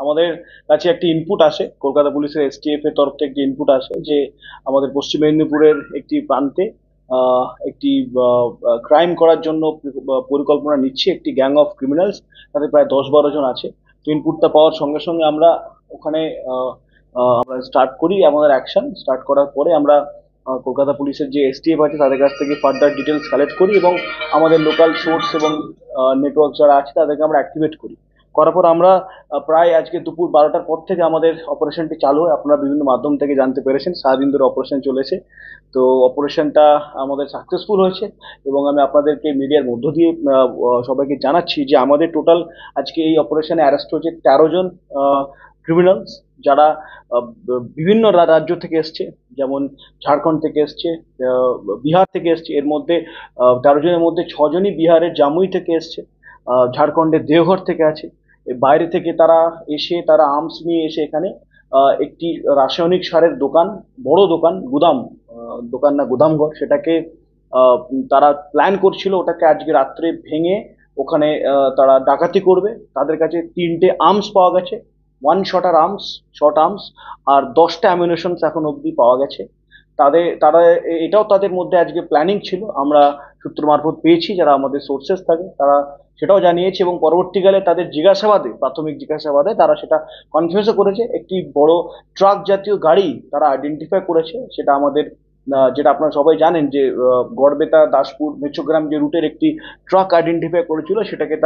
আমাদের কাছে একটি ইনপুট আসে, কলকাতা পুলিশের এসটিএফ এর তরফ থেকে একটি ইনপুট আসে যে আমাদের পশ্চিম মেদিনীপুরের একটি প্রান্তে একটি ক্রাইম করার জন্য পরিকল্পনা নিচ্ছে একটি গ্যাং অফ ক্রিমিনালস, তাদের প্রায় 10-12 জন আছে। তো ইনপুটটা পাওয়ার সঙ্গে সঙ্গে আমরা ওখানে আমরা স্টার্ট করি আমাদের অ্যাকশন। স্টার্ট করার পরে আমরা কলকাতা পুলিশের যে এসটিএফ আছে তাদের কাছ থেকে ফার্দার ডিটেলস কালেক্ট করি এবং আমাদের লোকাল সোর্স এবং নেটওয়ার্ক যারা আছে তাদেরকে আমরা অ্যাক্টিভেট করি। করার পর আমরা প্রায় আজকে দুপুর 12টার পর থেকে আমাদের অপারেশনটি চালু হয়। আপনারা বিভিন্ন মাধ্যম থেকে জানতে পেরেছেন, সারাদিন ধরে অপারেশন চলেছে। তো অপারেশনটা আমাদের সাকসেসফুল হয়েছে এবং আমি আপনাদেরকে মিডিয়ার মধ্য দিয়ে সবাইকে জানাচ্ছি যে আমাদের টোটাল আজকে এই অপারেশনে অ্যারেস্ট হয়েছে 13 জন ক্রিমিনালস, যারা বিভিন্ন রাজ্য থেকে এসছে, যেমন ঝাড়খণ্ড থেকে এসছে, বিহার থেকে এসছে। এর মধ্যে 13 জনের মধ্যে 6জনই বিহারের জামুই থেকে এসছে, ঝাড়খণ্ডের দেওঘর থেকে আছে। বাইরে থেকে তারা এসে তারা আর্মস নিয়ে এসে এখানে একটি রাসায়নিক সারের দোকান, বড় দোকান, গুদাম, দোকান না গুদামঘর, সেটাকে তারা প্ল্যান করছিল ওটাকে আজকে রাত্রে ভেঙে ওখানে তারা ডাকাতি করবে। তাদের কাছে 3টে আর্মস পাওয়া গেছে, শর্ট আর্মস, আর 10টা অ্যামিউনিশনস এখন অবধি পাওয়া গেছে। তারা এটাও তাদের মধ্যে আজকে প্ল্যানিং ছিল, আমরা সূত্র মারফত পেয়েছি, যারা আমাদের সোর্সেস থাকে তারা সেটাও জানিয়েছে এবং পরবর্তীকালে তাদের জিজ্ঞাসাবাদে, প্রাথমিক জিজ্ঞাসাবাদে তারা সেটা কনফিউজও করেছে। একটি বড় ট্রাক জাতীয় গাড়ি তারা আইডেন্টিফাই করেছে, সেটা আমাদের যেটা আপনারা সবাই জানেন যে গড়বেতা দাসপুর মেচোগ্রাম যে রুটের একটি ট্রাক আইডেন্টিফাই করেছিল, সেটাকে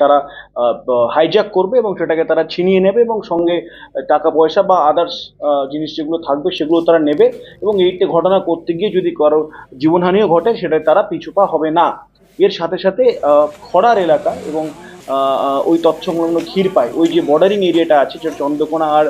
তারা হাইজ্যাক করবে এবং সেটাকে তারা ছিনিয়ে নেবে এবং সঙ্গে টাকা পয়সা বা আদার্স জিনিস যেগুলো থাকবে সেগুলো তারা নেবে। এবং এইটা ঘটনা করতে গিয়ে যদি কারো জীবনহানিও ঘটে সেটা তারা পিছুপা হবে না। এর সাথে সাথে খড়ার এলাকা এবং ওই তৎসংলগ্ন ক্ষীরপাই, ওই যে বর্ডারিং এরিয়াটা আছে যেটা চন্দ্রকোনা আর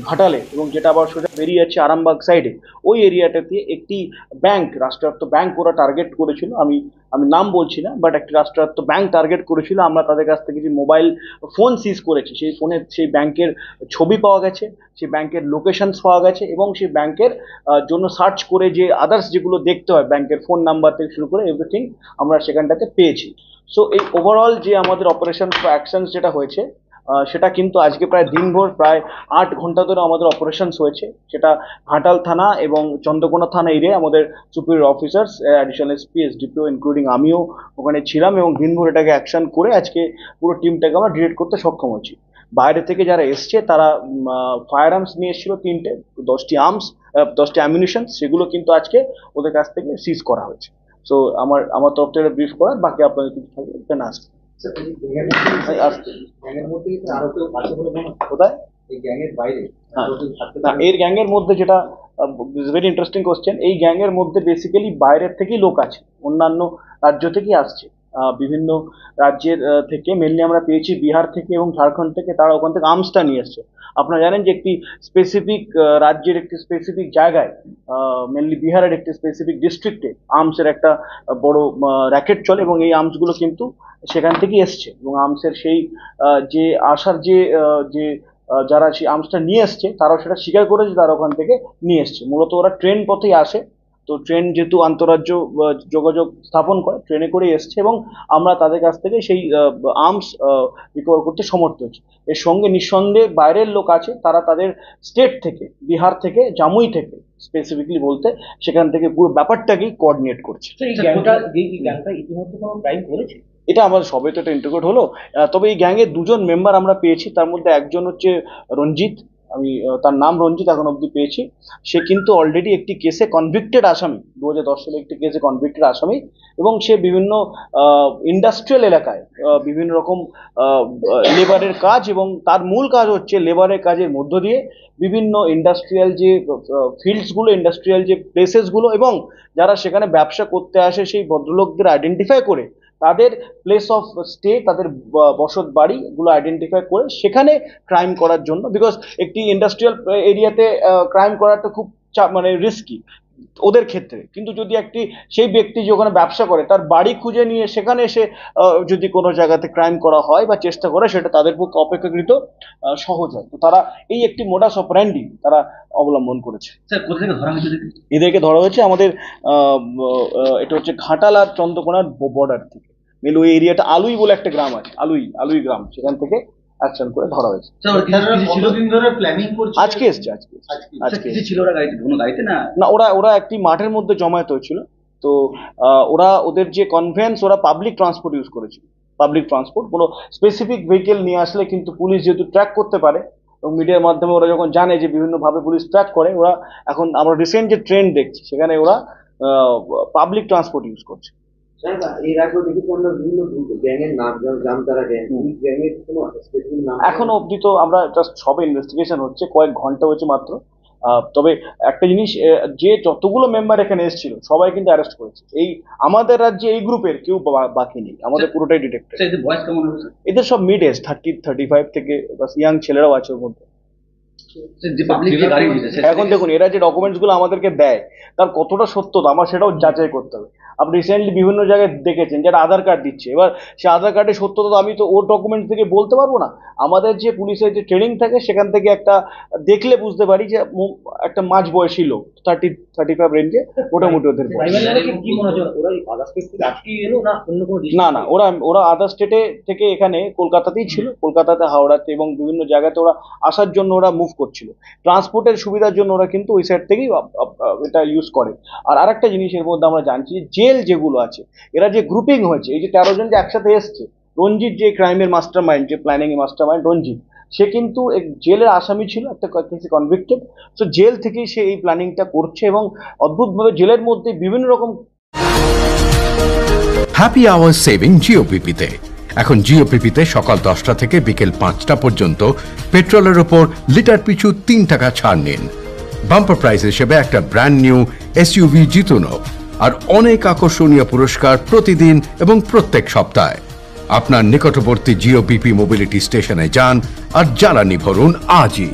ঘাটালে, এবং যেটা আবার সোজা বেরিয়ে যাচ্ছে আরামবাগ সাইডে, ওই এরিয়াটাতে একটি ব্যাংক, রাষ্ট্রায়ত্ত ব্যাংক ওরা টার্গেট করেছিল। আমি নাম বলছি না, বাট একটি রাষ্ট্রায়ত্ত ব্যাংক টার্গেট করেছিল। আমরা তাদের কাছ থেকে যে মোবাইল ফোন সিজ করেছি, সেই ফোনে সেই ব্যাংকের ছবি পাওয়া গেছে, সেই ব্যাংকের লোকেশনস পাওয়া গেছে এবং সেই ব্যাংকের জন্য সার্চ করে যে আদার্স যেগুলো দেখতে হয়, ব্যাংকের ফোন নাম্বার থেকে শুরু করে এভরিথিং আমরা সেখানটাতে পেয়েছি। সো এই ওভারঅল যে আমাদের অপারেশন অ্যাকশনস যেটা হয়েছে, সেটা কিন্তু আজকে প্রায় দিনভর প্রায় 8 ঘন্টা ধরে আমাদের অপারেশনস হয়েছে। সেটা ঘাটাল থানা এবং চন্দ্রকোনা থানা এরিয়ায় আমাদের superior officers, additional SP, SDPO including আমিও ওখানে ছিলাম এবং দিনভর এটাকে অ্যাকশন করে আজকে পুরো টিমটাকে আমরা ডিরেক্ট করতে সক্ষম হয়েছি। বাইরে থেকে যারা এসছে তারা ফায়ার আর্মস নিয়ে এসেছিল 3টে, 10টি আর্মস, 10টি অ্যামিউনিশন, সেগুলো কিন্তু আজকে ওদের কাছ থেকে সিজ করা হয়েছে। সো আমার তরফ থেকে ব্রিফ করার, বাকি আপনাদের কিছু থাকলে এখানে আসবে। কোথায় এর গ্যাংয়ের মধ্যে যেটা ভেরি ইন্টারেস্টিং কোশ্চেন, এই গ্যাংয়ের মধ্যে বেসিক্যালি বাইরের থেকেই লোক আছে, অন্যান্য রাজ্য থেকেই আসছে। বিভিন্ন রাজ্যের থেকে মেনলি আমরা পেয়েছি বিহার থেকে এবং ঝাড়খণ্ড থেকে, তারা ওখান থেকে আর্মসটা নিয়ে এসছে। আপনারা জানেন যে একটি স্পেসিফিক রাজ্যের একটি স্পেসিফিক জায়গায়, মেনলি বিহারের একটি স্পেসিফিক ডিস্ট্রিক্টে আর্মসের একটা বড় র্যাকেট চলে এবং এই আর্মসগুলো কিন্তু সেখান থেকেই এসছে। এবং আর্মসের সেই যে আসার যে যারা সেই আর্মসটা নিয়ে এসছে তারাও সেটা স্বীকার করেছে, তারা ওখান থেকে নিয়ে এসছে। মূলত ওরা ট্রেন পথেই আসে, তো ট্রেন যেহেতু আন্তঃরাজ্য যোগাযোগ স্থাপন করে, ট্রেনে করেই এসছে এবং আমরা তাদের কাছ থেকে সেই আর্মস রিকভার করতে সমর্থ হয়েছি। এর সঙ্গে নিঃসন্দেহে বাইরের লোক আছে, তারা তাদের স্টেট থেকে, বিহার থেকে, জামুই থেকে স্পেসিফিকলি বলতে, সেখান থেকে পুরো ব্যাপারটাকেই কোঅর্ডিনেট করছে। এটা আমাদের সবে তো এটা ইন্টিগ্রেট হলো। তবে এই গ্যাংয়ের 2জন মেম্বার আমরা পেয়েছি, তার মধ্যে একজন হচ্ছে রঞ্জিত, আমি তার নাম রঞ্জিত এখন অব্দি পেয়েছি। সে কিন্তু অলরেডি একটি কেসে কনভিক্টেড আসামি, 2010 সালে একটি কেসে কনভিক্টেড আসামি, এবং সে বিভিন্ন ইন্ডাস্ট্রিয়াল এলাকায় বিভিন্ন রকম লেবারের কাজ, এবং তার মূল কাজ হচ্ছে লেবারের কাজের মধ্য দিয়ে বিভিন্ন ইন্ডাস্ট্রিয়াল যে ফিল্ডসগুলো, ইন্ডাস্ট্রিয়াল যে প্লেসেসগুলো এবং যারা সেখানে ব্যবসা করতে আসে সেই ভদ্রলোকদের আইডেন্টিফাই করে তাদের প্লেস অফ স্টে, তাদের বসত বাড়িগুলো আইডেন্টিফাই করে সেখানে ক্রাইম করার জন্য। বিকজ একটি ইন্ডাস্ট্রিয়াল এরিয়াতে ক্রাইম করাটা খুব মানে রিস্কি ওদের ক্ষেত্রে, কিন্তু যদি সেই ব্যক্তি যে ওখানে ব্যবসা করে তার বাড়ি খুঁজে নিয়ে সেখানে এসে যদি কোনো জায়গাতে ক্রাইম করা হয় বা চেষ্টা করে, সেটা তাদের পক্ষে অপেক্ষাকৃত সহজ হয়। তো তারা এই একটি মোডাস অপারেন্ডি তারা অবলম্বন করেছে। এদেরকে ধরা হয়েছে আমাদের এটা হচ্ছে ঘাটাল আর চন্দ্রকোনার বর্ডার থেকে। মেল ওই এরিয়াটা আলুই বলে একটা গ্রাম আছে, আলুই গ্রাম, সেখান থেকে অ্যাকশন করে ধরা হয়েছে। আজকে এসছে, আজকে ছিল ওরা গাড়িতে, কোনো গাড়িতে না? না, ওরা একটি মাঠের মধ্যে জমায়েত হয়েছিল। তো ওদের যে কনভেন্স, ওরা পাবলিক ট্রান্সপোর্ট ইউজ করেছিল, পাবলিক ট্রান্সপোর্ট। কোনো স্পেসিফিক ভেহিকেল নিয়ে আসলে কিন্তু পুলিশ যেহেতু ট্র্যাক করতে পারে, এবং মিডিয়ার মাধ্যমে ওরা যখন জানে যে বিভিন্নভাবে পুলিশ ট্র্যাক করে, ওরা এখন আমরা রিসেন্ট যে ট্রেন্ড দেখছি সেখানে ওরা পাবলিক ট্রান্সপোর্ট ইউজ করছে। এর আগেও দেখেছি আমরা বিভিন্ন গ্যাংয়ের নাম, যেমন জামতারা গ্যাং, গ্যাংয়ের কোনো স্পেসিফিক নাম এখনো অবধি তো আমরা জাস্ট সবে ইনভেস্টিগেশন হচ্ছে, কয়েক ঘন্টা হয়েছে মাত্র। তবে একটা জিনিস, যে যতগুলো মেম্বার এখানে এসেছিল সবাই কিন্তু অ্যারেস্ট করেছে। এই আমাদের রাজ্যে এই গ্রুপের কেউ বাকি নেই, আমাদের পুরোটাই ডিটেক্টেড। বয়স কেমন হবে? এদের সব মিড এজ, 30-35 থেকে ইয়াং ছেলেরাও আছে ওর মধ্যে। এখন দেখুন, এরা যে ডকুমেন্টস গুলো আমাদেরকে দেয় তার কতটা সত্যতা আমার সেটাও যাচাই করতে হবে। আপনি রিসেন্টলি বিভিন্ন জায়গায় দেখেছেন যারা আধার কার্ড দিচ্ছে, এবার সে আধার কার্ডের সত্যতা তো আমি তো ওর ডকুমেন্টস থেকে বলতে পারবো না। আমাদের যে পুলিশের যে ট্রেনিং থাকে সেখান থেকে একটা দেখলে বুঝতে পারি যে একটা মাঝ বয়সী লোক, 30-35 রেঞ্জে মোটামুটি ওদের বয়স। না, ওরা আদার স্টেটে থেকে এখানে কলকাতাতেই ছিল, কলকাতাতে, হাওড়াতে এবং বিভিন্ন জায়গাতে ওরা আসার জন্য ওরা মুভ করছিল। ট্রান্সপোর্টের সুবিধার জন্য ওরা কিন্তু ওই সাইড থেকেই এটা ইউজ করে। আর আরেকটা জিনিসের মধ্যে আমরা জানছি, জেল যেগুলো আছে, এরা যে গ্রুপিং হয়েছে, এই যে 13 জন যে একসাথে এসছে, রঞ্জিত যে ক্রাইমের মাস্টার মাইন্ড, যে প্ল্যানিং এর মাস্টার মাইন্ড রঞ্জিত, সে কিন্তু জেলের আসামি ছিল, একটা কেসে কনভিক্টেড। তো জেল থেকেই সে এই প্ল্যানিংটা করছে, এবং অদ্ভুতভাবে জেলের মধ্যে বিভিন্ন রকম হ্যাপি আওয়ার সেভিং জিওপিপিতে। এখন জিওপিপিতে সকাল 10টা থেকে বিকেল 5টা পর্যন্ত পেট্রোলের ওপর লিটার পিছু 3 টাকা ছাড় নিন। বাম্পার প্রাইজ হিসেবে একটা ব্র্যান্ড নিউ এসইউভি জিতুন, আর অনেক আকর্ষণীয় পুরস্কার প্রতিদিন এবং প্রত্যেক সপ্তাহে। আপনার নিকটবর্তী জিওপিপি মোবিলিটি স্টেশনে যান আর জ্বালানি ভরুন আজই।